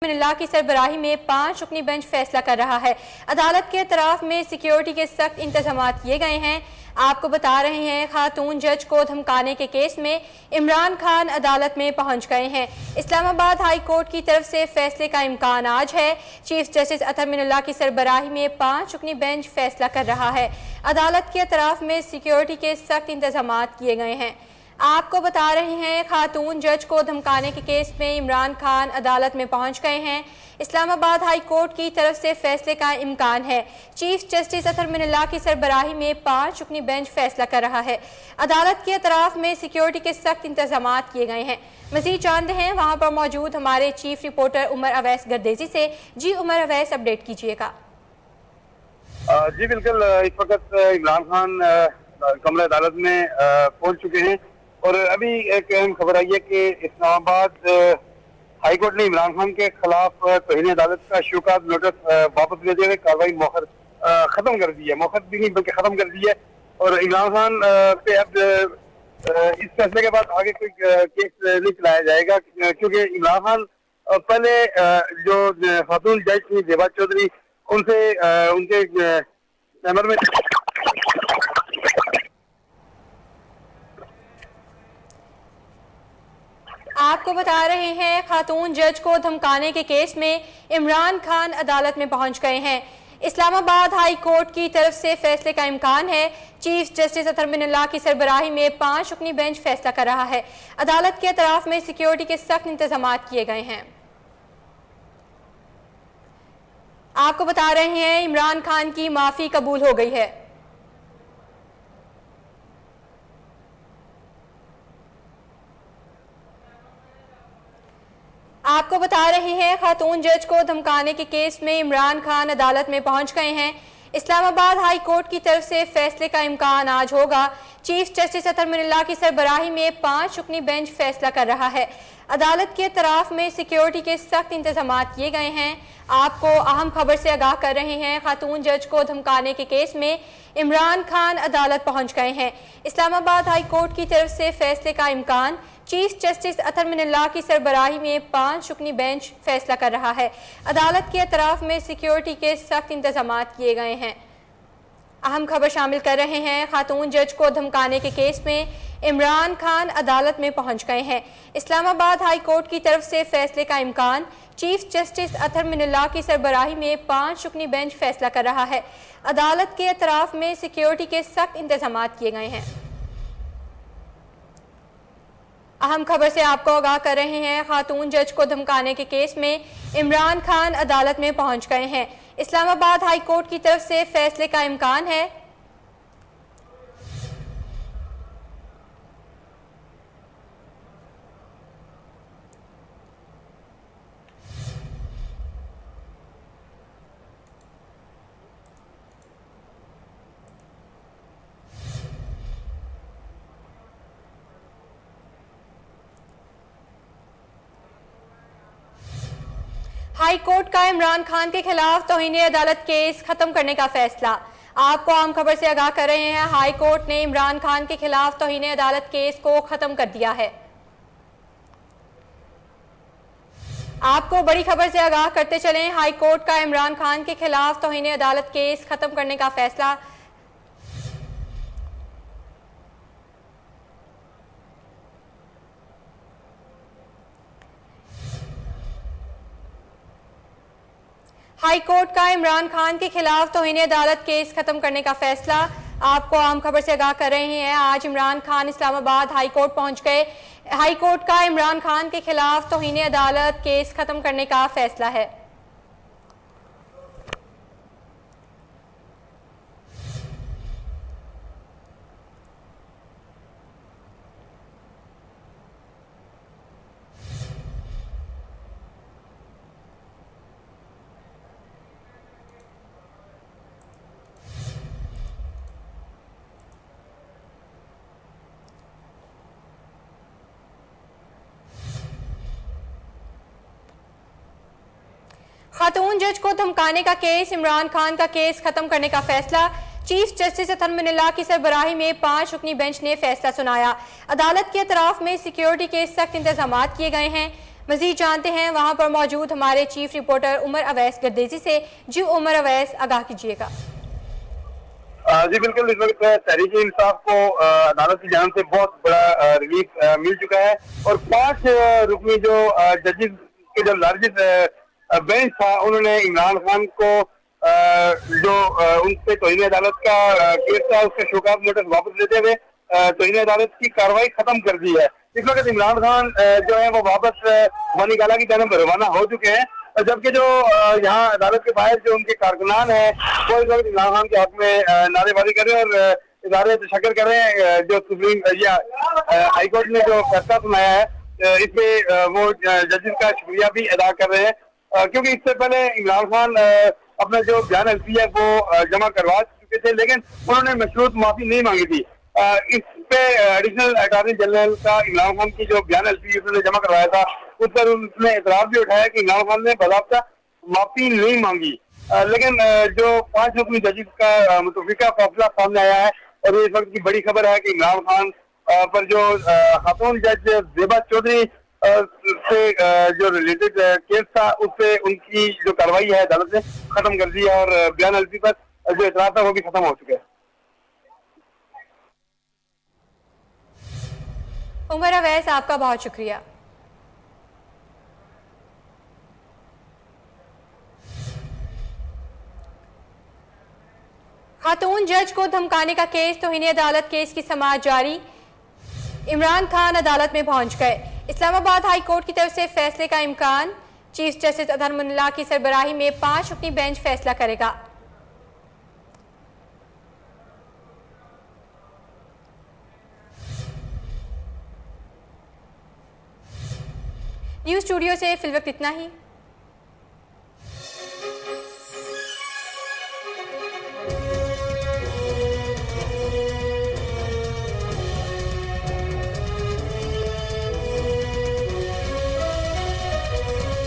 मिल्ला की सरबराही में 5 रुकनी बेंच फैसला कर रहा है। अदालत के अतराफ में सिक्योरिटी के सख्त इंतजाम किए गए हैं। आपको बता रहे हैं, खातून जज को धमकाने के केस में इमरान खान अदालत में पहुंच गए हैं। इस्लामाबाद हाई कोर्ट की तरफ से फैसले का इम्कान आज है। चीफ जस्टिस अतर मिल्ला की सरबराही में 5 रुकनी बेंच फैसला कर रहा है। अदालत के अतराफ में सिक्योरिटी के सख्त इंतजाम किए गए हैं। आपको बता रहे हैं, खातून जज को धमकाने के केस में इमरान खान अदालत में पहुंच गए हैं। इस्लामाबाद हाई कोर्ट की तरफ से फैसले का इम्कान है। चीफ जस्टिस अतर मिल्ला की सरबराही में 5 रुकनी बेंच फैसला कर रहा है। अदालत के अतराफ में सिक्योरिटी के सख्त इंतजाम किए गए हैं। मजीद जानते हैं वहां पर मौजूद हमारे चीफ रिपोर्टर उमर अवैस गर्देजी से। जी उमर अवैस, अपडेट कीजिएगा। जी बिल्कुल, इस वक्त इमरान खान कमरा अदालत में पहुंच चुके हैं और अभी एक अहम खबर आई है कि इस्लामाबाद हाई कोर्ट ने इमरान खान के खिलाफ तौहीन अदालत का शोकाज नोटिस वापस लेते हुए कार्रवाई मौखर खत्म कर दी है। मौखर भी नहीं बल्कि खत्म कर दी है और इमरान खान पे अब इस फैसले के बाद आगे कोई केस नहीं चलाया जाएगा, क्योंकि इमरान खान पहले जो खातून जज थी देवा चौधरी, उनसे उनके चैम्बर में आपको बता रहे हैं, खातून जज को धमकाने के केस में इमरान खान अदालत में पहुंच गए हैं। इस्लामाबाद हाई कोर्ट की तरफ से फैसले का इम्कान है। चीफ जस्टिस अतर मिल्ला की सरबराही में 5 रुकनी बेंच फैसला कर रहा है। अदालत के अतराफ में सिक्योरिटी के सख्त इंतजाम किए गए हैं। आपको बता रहे हैं, इमरान खान की माफी कबूल हो गई है। आपको बता रहे हैं, खातून जज को धमकाने के केस में इमरान खान अदालत में पहुंच गए हैं। इस्लामाबाद हाई कोर्ट की तरफ से फैसले का इम्कान आज होगा। चीफ जस्टिस अतर मिल्ला की सरबराही में 5 रुकनी बेंच फैसला कर रहा है। अदालत के तरफ में सिक्योरिटी के सख्त इंतजाम किए गए हैं। आपको अहम खबर से आगाह कर रहे हैं, खातून जज को धमकाने के केस में इमरान खान अदालत पहुंच गए हैं। इस्लामाबाद हाई कोर्ट की तरफ से फैसले का इम्कान। चीफ जस्टिस अतर मिल्ला की सरबराही में 5 रुकनी बेंच फैसला कर रहा है। अदालत के अतराफ में सिक्योरिटी के सख्त इंतजाम किए गए हैं। अहम खबर शामिल कर रहे हैं, खातून जज को धमकाने के केस में इमरान खान अदालत में पहुंच गए हैं। इस्लामाबाद हाई कोर्ट की तरफ से फैसले का इम्कान। चीफ जस्टिस अतर मिल्ला की सरबराही में 5 रुकनी बेंच फैसला कर रहा है। अदालत के अतराफ में सिक्योरिटी के सख्त इंतजाम किए गए हैं। अहम खबर से आपको आगाह कर रहे हैं, खातून जज को धमकाने के केस में इमरान खान अदालत में पहुंच गए हैं। इस्लामाबाद हाई कोर्ट की तरफ से फैसले का इम्कान है। हाई कोर्ट का इमरान खान के खिलाफ तौहीन अदालत केस खत्म करने का फैसला। आपको आम खबर से आगाह कर रहे हैं, हाई कोर्ट ने इमरान खान के खिलाफ तौहीन अदालत केस को खत्म कर दिया है। आपको बड़ी खबर से आगाह करते चलें, हाई कोर्ट का इमरान खान के खिलाफ तौहीन अदालत केस खत्म करने का फैसला। हाई कोर्ट का इमरान खान के खिलाफ तौहीन अदालत केस खत्म करने का फैसला। आपको आम खबर से आगाह कर रहे हैं, आज इमरान खान इस्लामाबाद हाई कोर्ट पहुंच गए। हाई कोर्ट का इमरान खान के खिलाफ तौहीन अदालत केस खत्म करने का फैसला है। खातून जज को धमकाने का केस, इमरान खान का केस खत्म करने का फैसला। चीफ जस्टिस अतर मिल्ला की सरबराही में 5 रुकनी बेंच ने फैसला सुनाया। अदालत के अतराफ में सिक्योरिटी के सख्त इंतजाम किए गए हैं। मजीद जानते हैं वहां पर मौजूद हमारे चीफ रिपोर्टर उमर अवैस गर्देजी से। जी उमर अवैस, आगाह कीजिएगा। जी बिल्कुल, इस वक्त तहरीक इंसाफ को अदालत की जानिब से बहुत बड़ा रिलीफ मिल चुका है और 5 रुकनी जो जजेस के जो लार्जेस्ट बेंच था, उन्होंने इमरान खान को जो उनसे तौहीन अदालत का केस था उसके शोकाज नोटिस वापस लेते हुए तौहीन अदालत की कार्रवाई खत्म कर दी है। इस वक्त इमरान खान जो है वो वापस बनीगाला की तरफ रवाना हो चुके हैं, जबकि जो यहाँ अदालत के बाहर जो उनके कारकुनान है वो इस वक्त इमरान खान के हक में नारेबाजी कर रहे हैं और इदारे तशक्कुर कर रहे हैं। जो सुप्रीम या हाईकोर्ट ने जो फैसला सुनाया है इसमें वो जजेस का शुक्रिया भी अदा कर रहे हैं, क्योंकि इससे पहले इमरान खान अपना जो बयान अलफी है वो जमा करवा चुके थे, लेकिन उन्होंने मशरूत माफी नहीं मांगी थी। इस पे एडिशनल अटॉर्नी जनरल का इमरान खान की जो बयान अलफी उसने जमा करवाया था उस पर उसने एतराज भी उठाया कि इमरान खान ने बाकायदा माफी नहीं मांगी, लेकिन जो 5 रुकनी जजेस का मुतफिका फैसला सामने आया है और ये इस वक्त की बड़ी खबर है कि इमरान खान पर जो खातून जज जेबा चौधरी से जो रिलेटेड केस था उससे उनकी जो कार्रवाई है अदालत ने खत्म कर दी है और बयान अलफी पर जो एतराज था वो भी खत्म हो चुका है। उमर अवैस, आपका बहुत शुक्रिया। खातून जज को धमकाने का केस तौहीन अदालत केस की समाअत जारी। इमरान खान अदालत में पहुंच गए। इस्लामाबाद हाई कोर्ट की तरफ से फैसले का इम्कान। चीफ जस्टिस अतहर मुल्ला की सरबराही में 5 रुकनी बेंच फैसला करेगा। न्यूज़ स्टूडियो से फिलवक्त इतना ही।